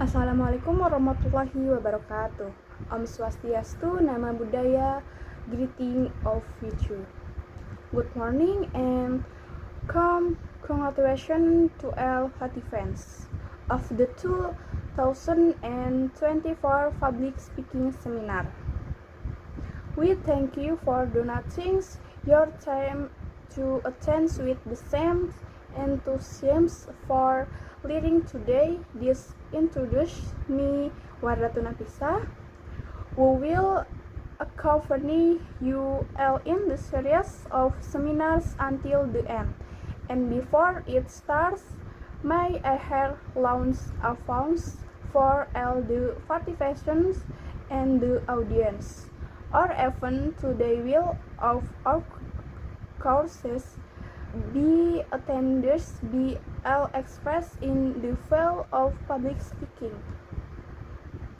Assalamualaikum warahmatullahi wabarakatuh. Om Swastiastu, Nama Budaya, greeting of you. Good morning and congratulations to all participants of the 2024 Public Speaking Seminar. We thank you for donating your time to attend with the same enthusiasm for learning today. This introduces me, Wardatun Nafisa, who will accompany you all in the series of seminars until the end. And before it starts, may I have launch a phones for all the participants and the audience. Or even today will of our courses be attenders be all expressed in the field of public speaking.